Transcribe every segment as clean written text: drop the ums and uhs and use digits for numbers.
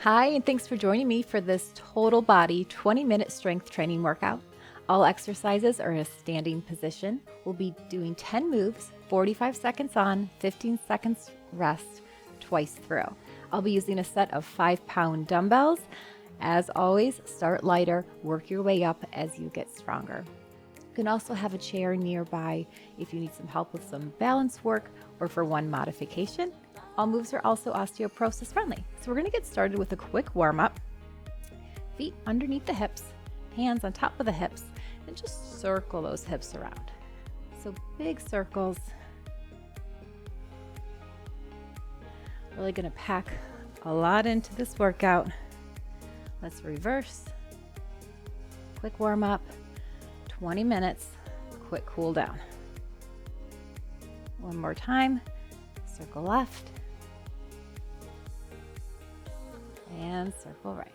Hi, and thanks for joining me for this total body 20-minute strength training workout. All exercises are in a standing position. We'll be doing 10 moves, 45 seconds on, 15 seconds rest, twice through. I'll be using a set of 5-pound dumbbells. As always, start lighter, work your way up as you get stronger. You can also have a chair nearby if you need some help with some balance work or for one modification. All moves are also osteoporosis friendly. So we're going to get started with a quick warm up. Feet underneath the hips, hands on top of the hips, and just circle those hips around. So big circles. Really going to pack a lot into this workout. Let's reverse. Quick warm up, 20 minutes, quick cool down. One more time, circle left and circle right.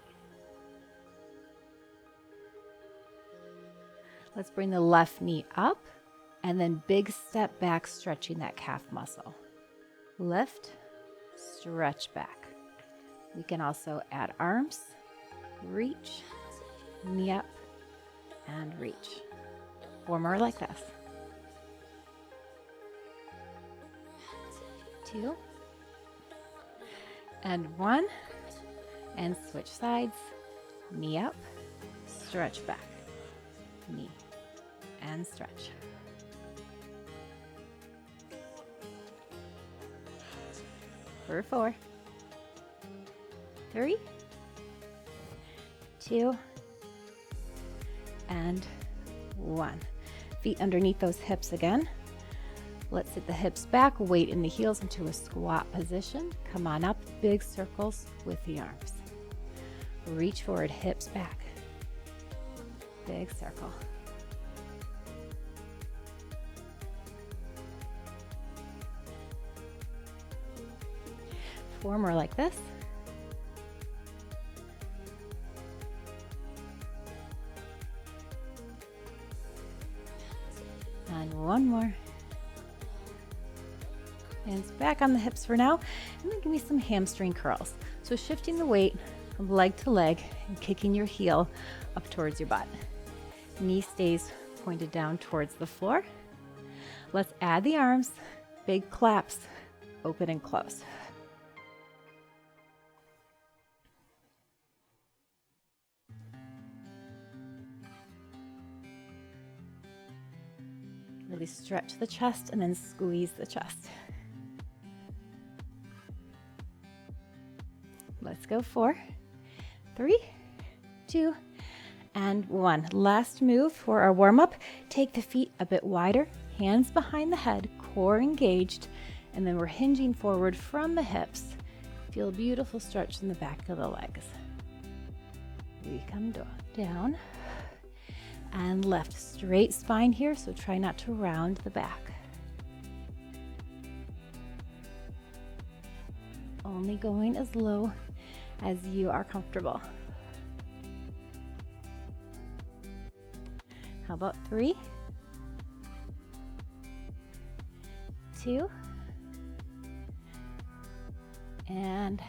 Let's bring the left knee up and then big step back, stretching that calf muscle. Lift, stretch back. We can also add arms, reach, knee up, and reach. 4 more like this. 2 and 1, and switch sides. Knee up, stretch back, knee, and stretch. For 4, 3, 2, and 1. Feet underneath those hips again. Let's sit the hips back, weight in the heels into a squat position. Come on up, big circles with the arms. Reach forward, hips back. Big circle. Four more like this. And 1 more. Hands back on the hips for now, and then give me some hamstring curls. So shifting the weight from leg to leg and kicking your heel up towards your butt. Knee stays pointed down towards the floor. Let's add the arms, big claps, open and close. Really stretch the chest and then squeeze the chest. Let's go 4, 3, 2, and 1. Last move for our warm-up. Take the feet a bit wider, hands behind the head, core engaged, and then we're hinging forward from the hips. Feel a beautiful stretch in the back of the legs. We come down and left. Straight spine here, so try not to round the back. Only going as low as you are comfortable. How about 3, 2, and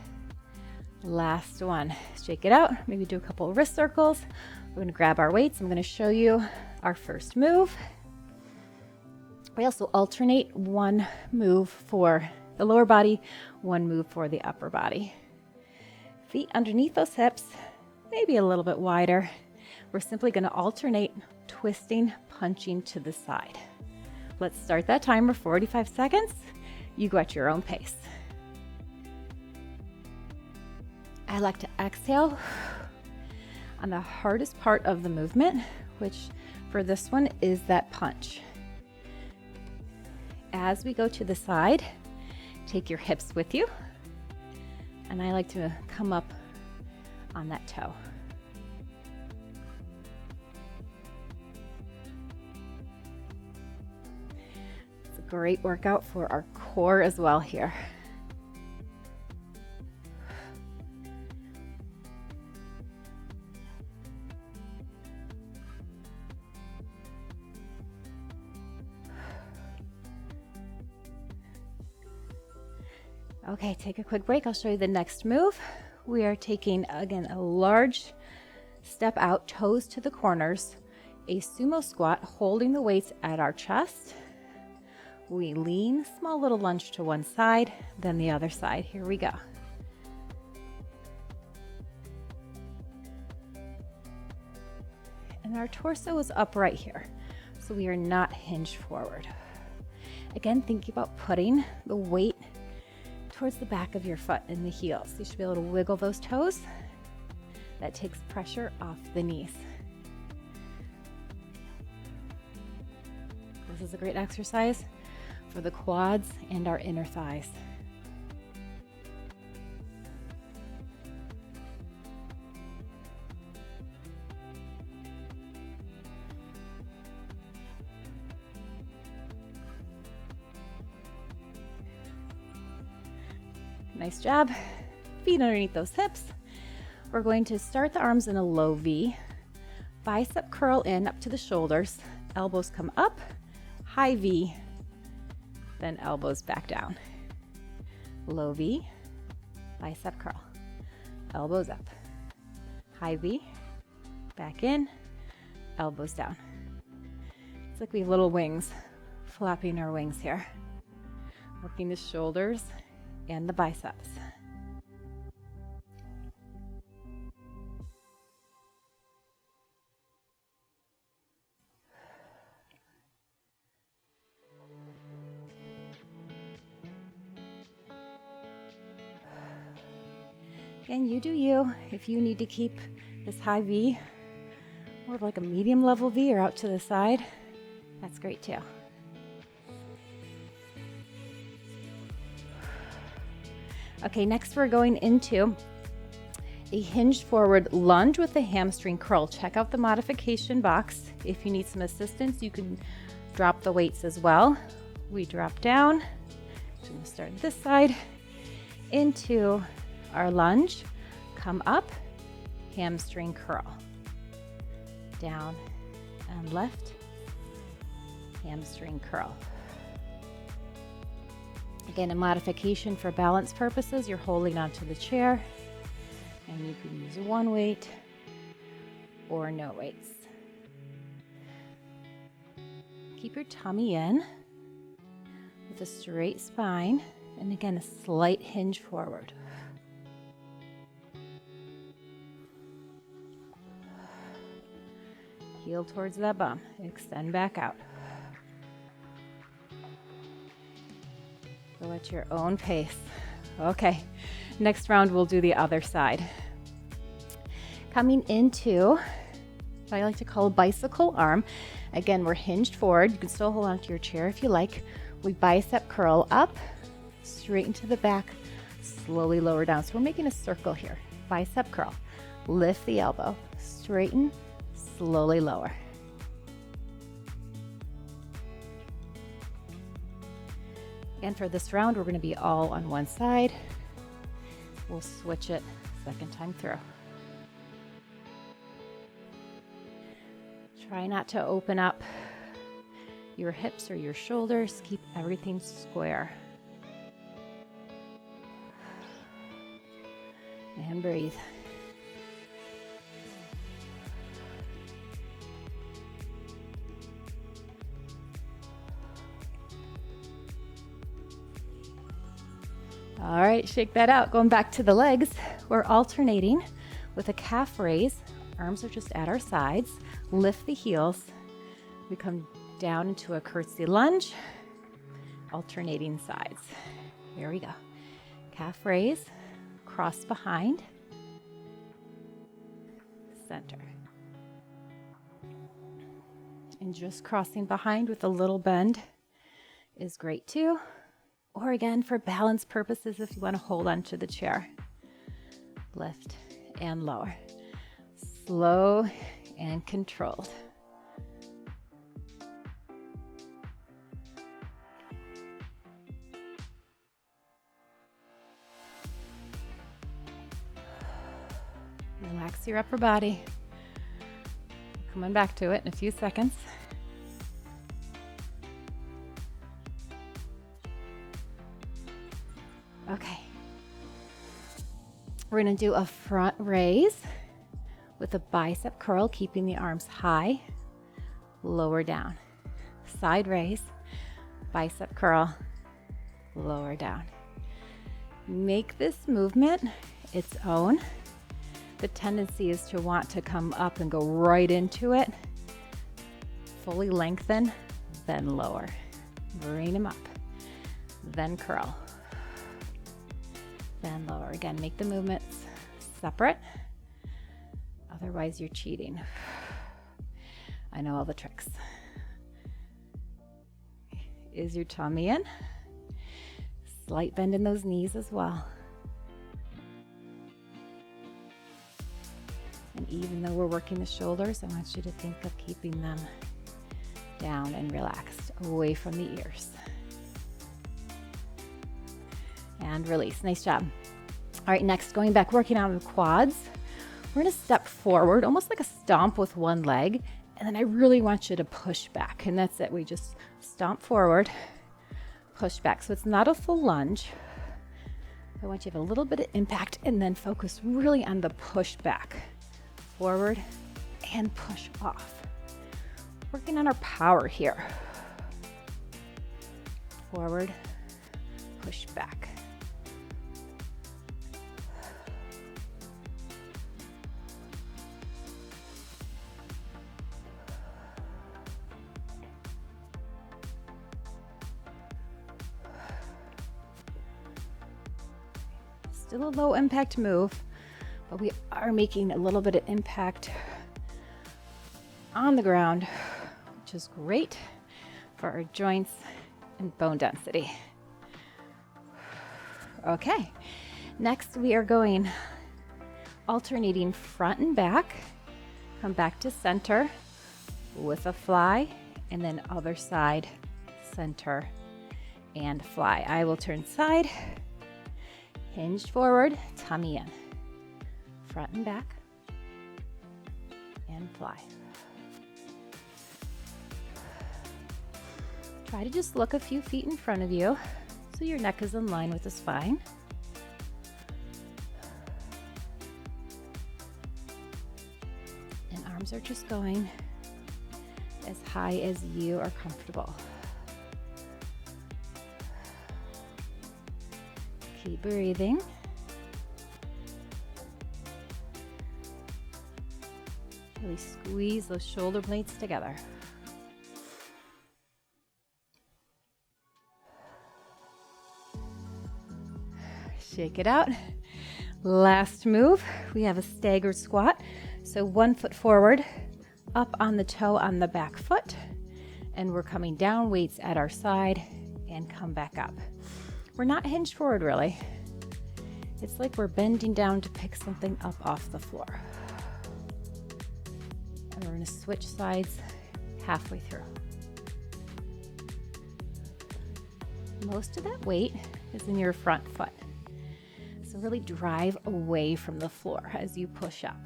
last one. Shake it out. Maybe do a couple of wrist circles. We're going to grab our weights. I'm going to show you our first move. We also alternate 1 move for the lower body, 1 move for the upper body. Feet underneath those hips, maybe a little bit wider. We're simply going to alternate twisting, punching to the side. Let's start that timer, 45 seconds. You go at your own pace. I like to exhale on the hardest part of the movement, which for this one is that punch. As we go to the side, take your hips with you, and I like to come up on that toe. It's a great workout for our core as well here. Okay, take a quick break. I'll show you the next move. We are taking, again, a large step out, toes to the corners, a sumo squat, holding the weights at our chest. We lean, small little lunge to one side, then the other side. Here we go. And our torso is upright here, so we are not hinged forward. Again, thinking about putting the weight towards the back of your foot and the heels. You should be able to wiggle those toes. That takes pressure off the knees. This is a great exercise for the quads and our inner thighs. Nice job. Feet underneath those hips. We're going to start the arms in a low V. Bicep curl in up to the shoulders. Elbows come up. High V. Then elbows back down. Low V. Bicep curl. Elbows up. High V. Back in. Elbows down. It's like we have little wings. Flapping our wings here. Working the shoulders and the biceps. And you do you. If you need to keep this high V, more of like a medium level V or out to the side, that's great too. Okay, next we're going into a hinged forward lunge with a hamstring curl. Check out the modification box. If you need some assistance, you can drop the weights as well. We drop down. So we'll start this side into our lunge. Come up, hamstring curl. Down and left, hamstring curl. Again, a modification for balance purposes. You're holding onto the chair, and you can use one weight or no weights. Keep your tummy in with a straight spine, and again, a slight hinge forward. Heel towards that bum. Extend back out. Go at your own pace. Okay, next round we'll do the other side. Coming into what I like to call a bicycle arm. Again, we're hinged forward. You can still hold on to your chair if you like. We bicep curl up, straighten to the back, slowly lower down. So we're making a circle here. Bicep curl. Lift the elbow, straighten, slowly lower. And for this round, we're going to be all on one side. We'll switch it second time through. Try not to open up your hips or your shoulders. Keep everything square. And breathe. All right, shake that out. Going back to the legs, we're alternating with a calf raise. Arms are just at our sides. Lift the heels. We come down into a curtsy lunge, alternating sides. Here we go. Calf raise, cross behind, center. And just crossing behind with a little bend is great too. Or again, for balance purposes, if you want to hold onto the chair. Lift and lower. Slow and controlled. Relax your upper body. Coming back to it in a few seconds. Okay. We're going to do a front raise with a bicep curl, keeping the arms high, lower down. Side raise, bicep curl, lower down. Make this movement its own. The tendency is to want to come up and go right into it. Fully lengthen, then lower. Bring them up, then curl, then lower. Again, make the movements separate. Otherwise, you're cheating. I know all the tricks. Is your tummy in? Slight bend in those knees as well. And even though we're working the shoulders, I want you to think of keeping them down and relaxed, away from the ears. And release. Nice job. All right, next, going back, working on the quads. We're going to step forward, almost like a stomp with one leg. And then I really want you to push back. And that's it. We just stomp forward, push back. So it's not a full lunge. I want you to have a little bit of impact and then focus really on the push back. Forward and push off. Working on our power here. Forward, push back. Still a low impact move, but we are making a little bit of impact on the ground, which is great for our joints and bone density. Okay, next we are going alternating front and back. Come back to center with a fly, and then other side, center, and fly. I will turn side, hinged forward, tummy in, front and back, and fly. Try to just look a few feet in front of you so your neck is in line with the spine. And arms are just going as high as you are comfortable. Keep breathing. Really squeeze those shoulder blades together. Shake it out. Last move, we have a staggered squat. So 1 foot forward, up on the toe on the back foot, and we're coming down, weights at our side, and come back up. We're not hinged forward really. It's like we're bending down to pick something up off the floor. And we're gonna switch sides halfway through. Most of that weight is in your front foot. So really drive away from the floor as you push up.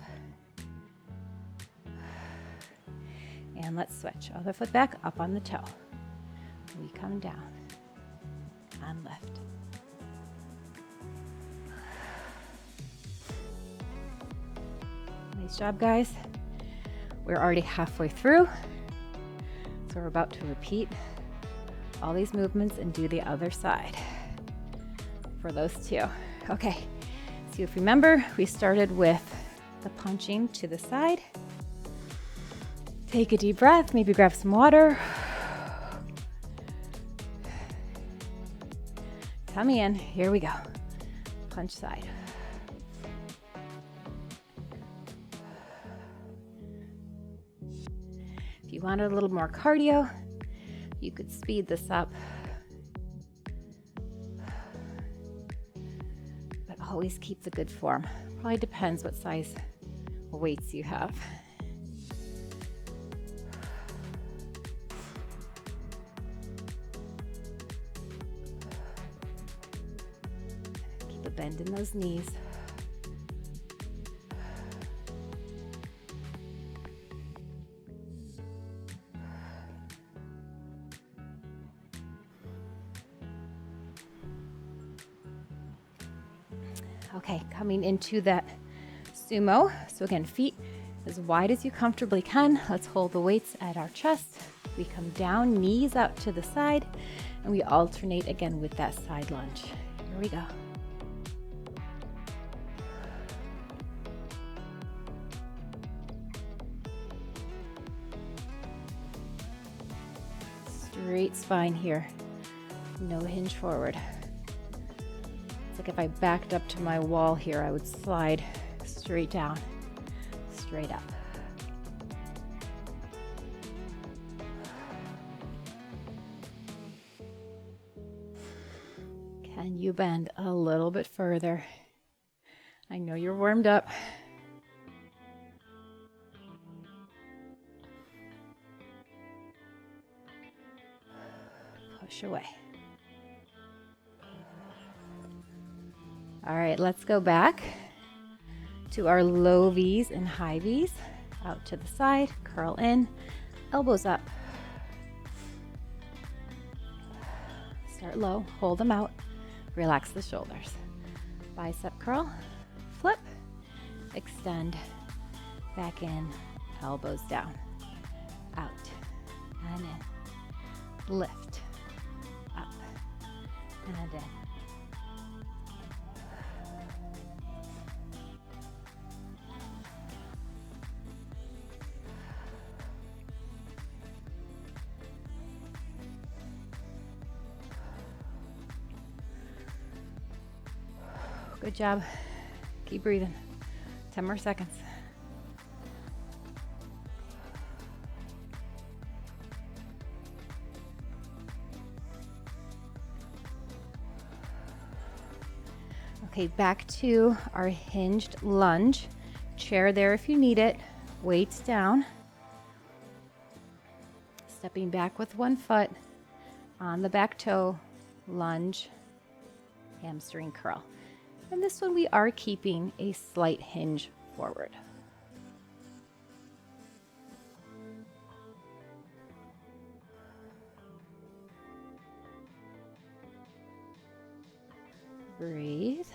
And let's switch. Other foot back, up on the toe. We come down and lift. Nice job, guys. We're already halfway through. So we're about to repeat all these movements and do the other side for those two. Okay, so if you remember, we started with the punching to the side. Take a deep breath, maybe grab some water. Tummy in, here we go. Punch side. If you wanted a little more cardio, you could speed this up. But always keep the good form. Probably depends what size weights you have. Keep a bend in those knees. Okay, coming into that sumo. So again, feet as wide as you comfortably can. Let's hold the weights at our chest. We come down, knees out to the side, and we alternate again with that side lunge. Here we go. Straight spine here. No hinge forward. It's like if I backed up to my wall here, I would slide straight down, straight up. Can you bend a little bit further? I know you're warmed up. Push away. All right, let's go back to our low V's and high V's. Out to the side, curl in, elbows up. Start low, hold them out, relax the shoulders. Bicep curl, flip, extend, back in, elbows down, out, and in, lift, up, and in. Good job. Keep breathing. 10 more seconds. Okay, back to our hinged lunge. Chair there if you need it. Weights down. Stepping back with one foot on the back toe. Lunge, hamstring curl. And this one we are keeping a slight hinge forward. Breathe.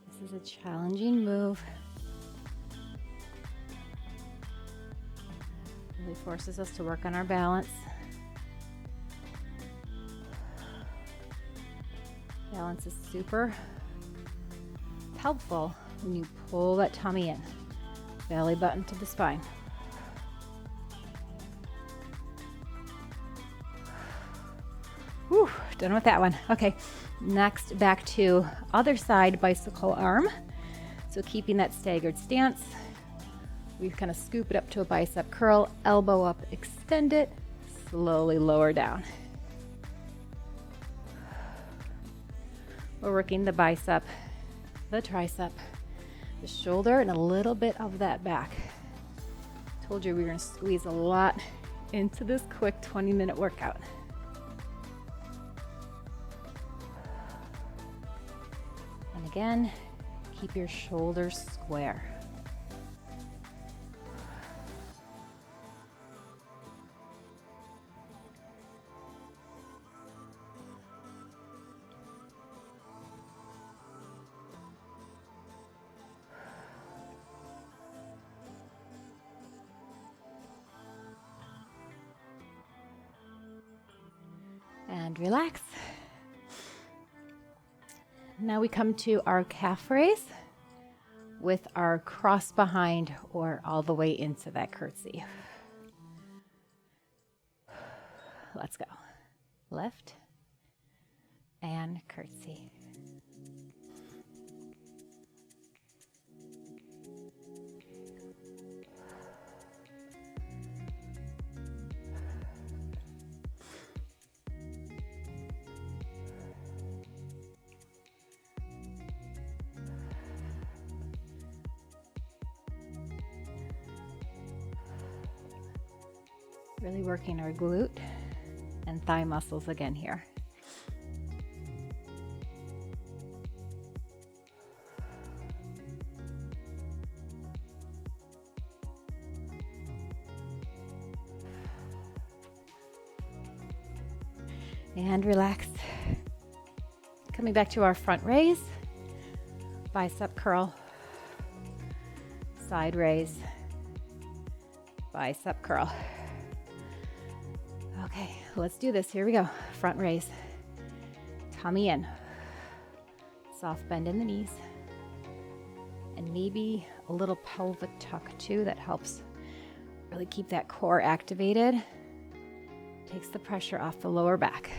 This is a challenging move. Really forces us to work on our balance. Balance is super helpful when you pull that tummy in, belly button to the spine. Whew, done with that one. Okay, next back to other side bicycle arm. So keeping that staggered stance, we kind of scoop it up to a bicep curl, elbow up, extend it, slowly lower down. We're working the bicep, the tricep, the shoulder, and a little bit of that back. Told you we were going to squeeze a lot into this quick 20-minute workout. And again, keep your shoulders square. And relax. Now we come to our calf raise with our cross behind or all the way into that curtsy. Let's go. Lift and curtsy. Really working our glute and thigh muscles again here. And relax. Coming back to our front raise, bicep curl, side raise, bicep curl. Okay, let's do this. Here we go. Front raise, tummy in, soft bend in the knees, and maybe a little pelvic tuck too. That helps really keep that core activated. Takes the pressure off the lower back.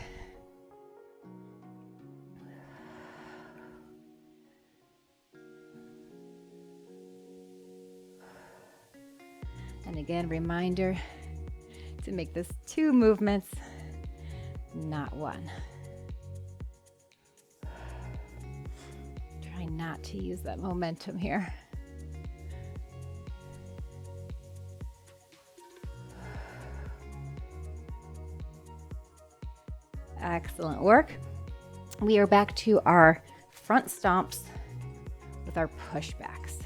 And again, reminder to make this 2 movements, not 1. Try not to use that momentum here. Excellent work. We are back to our front stomps with our pushbacks.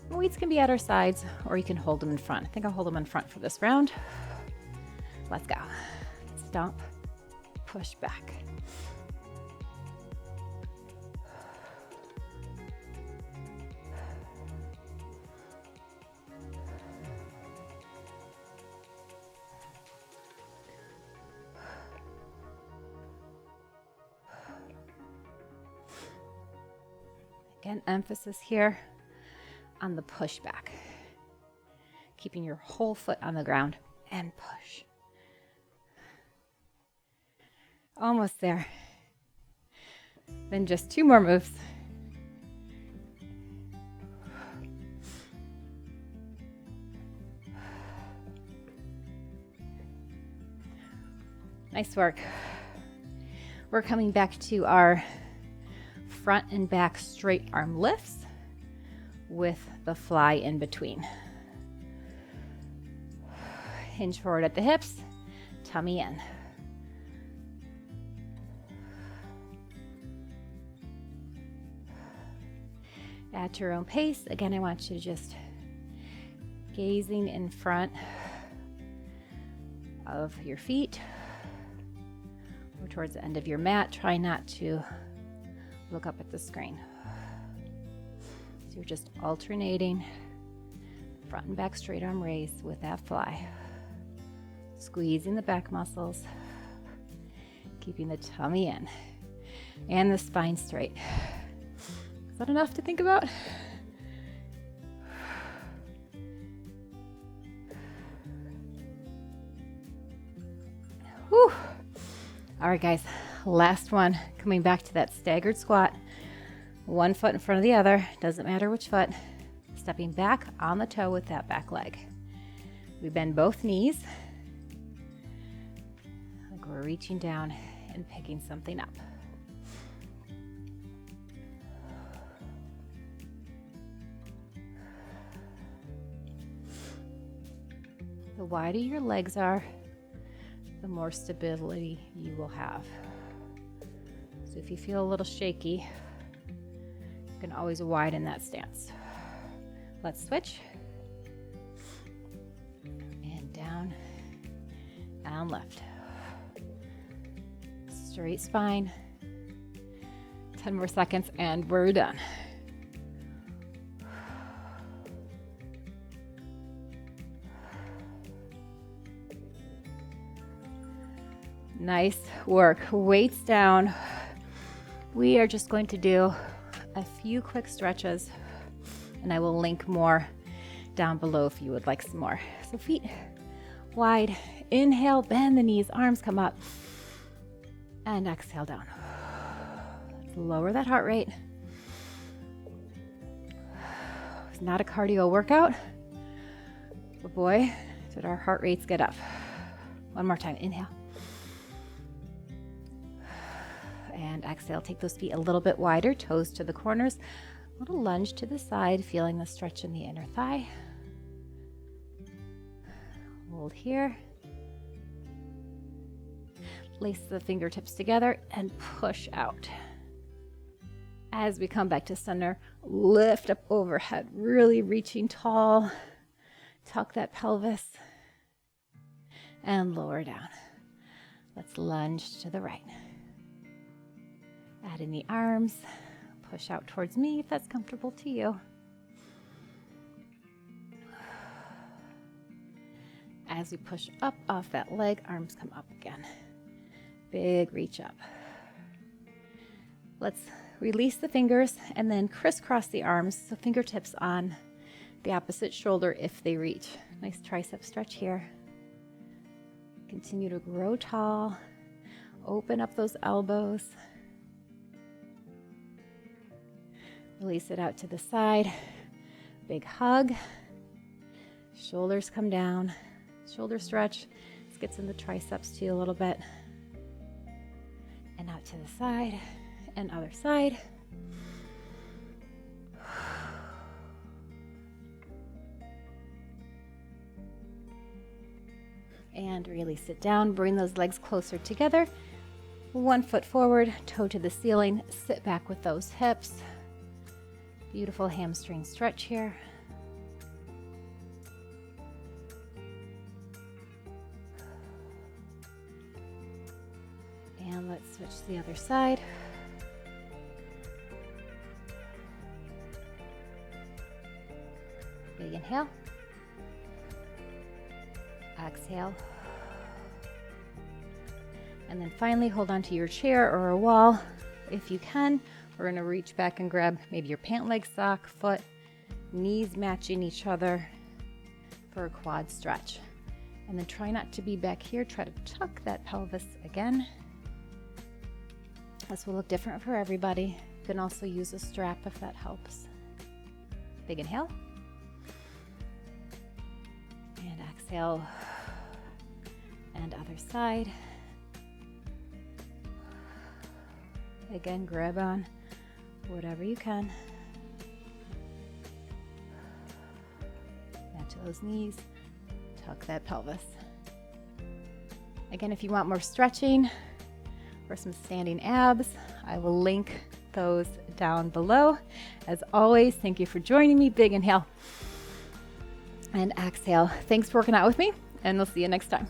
Weights can be at our sides, or you can hold them in front. I think I'll hold them in front for this round. Let's go. Stomp, push back. Again, emphasis here on the pushback. Keeping your whole foot on the ground and push. Almost there. Then just 2 more moves. Nice work. We're coming back to our front and back straight arm lifts with the fly in between. Hinge forward at the hips, tummy in. At your own pace. Again, I want you to just gazing in front of your feet or towards the end of your mat. Try not to look up at the screen. So you're just alternating front and back straight arm raise with that fly. Squeezing the back muscles, keeping the tummy in and the spine straight. Is that enough to think about? Whew. All right, guys, last one. Coming back to that staggered squat. 1 foot in front of the other, doesn't matter which foot. Stepping back on the toe with that back leg. We bend both knees. Like we're reaching down and picking something up. The wider your legs are, the more stability you will have. So if you feel a little shaky, you can always widen that stance. Let's switch. And down, down, left. Straight spine. 10 more seconds and we're done. Nice work. Weights down. We are just going to do a few quick stretches, and I will link more down below if you would like some more. So feet wide. Inhale, bend the knees, arms come up, and exhale down. Let's lower that heart rate. It's not a cardio workout, but boy, did our heart rates get up. One more time. Inhale. And exhale, take those feet a little bit wider, toes to the corners, a little lunge to the side, feeling the stretch in the inner thigh. Hold here. Lace the fingertips together and push out. As we come back to center, lift up overhead, really reaching tall. Tuck that pelvis and lower down. Let's lunge to the right. Add in the arms. Push out towards me if that's comfortable to you. As we push up off that leg, arms come up again. Big reach up. Let's release the fingers and then crisscross the arms, so fingertips on the opposite shoulder if they reach. Nice tricep stretch here. Continue to grow tall. Open up those elbows. Release it out to the side. Big hug. Shoulders come down. Shoulder stretch. This gets in the triceps too a little bit. And out to the side and other side. And really sit down. Bring those legs closer together. 1 foot forward, toe to the ceiling. Sit back with those hips. Beautiful hamstring stretch here. And let's switch to the other side. Big inhale. Exhale. And then finally hold on to your chair or a wall if you can. We're going to reach back and grab maybe your pant leg sock, foot, knees matching each other for a quad stretch. And then try not to be back here. Try to tuck that pelvis again. This will look different for everybody. You can also use a strap if that helps. Big inhale. And exhale. And other side. Again, grab on whatever you can. Down to those knees. Tuck that pelvis. Again, if you want more stretching or some standing abs, I will link those down below. As always, thank you for joining me. Big inhale and exhale. Thanks for working out with me, and we'll see you next time.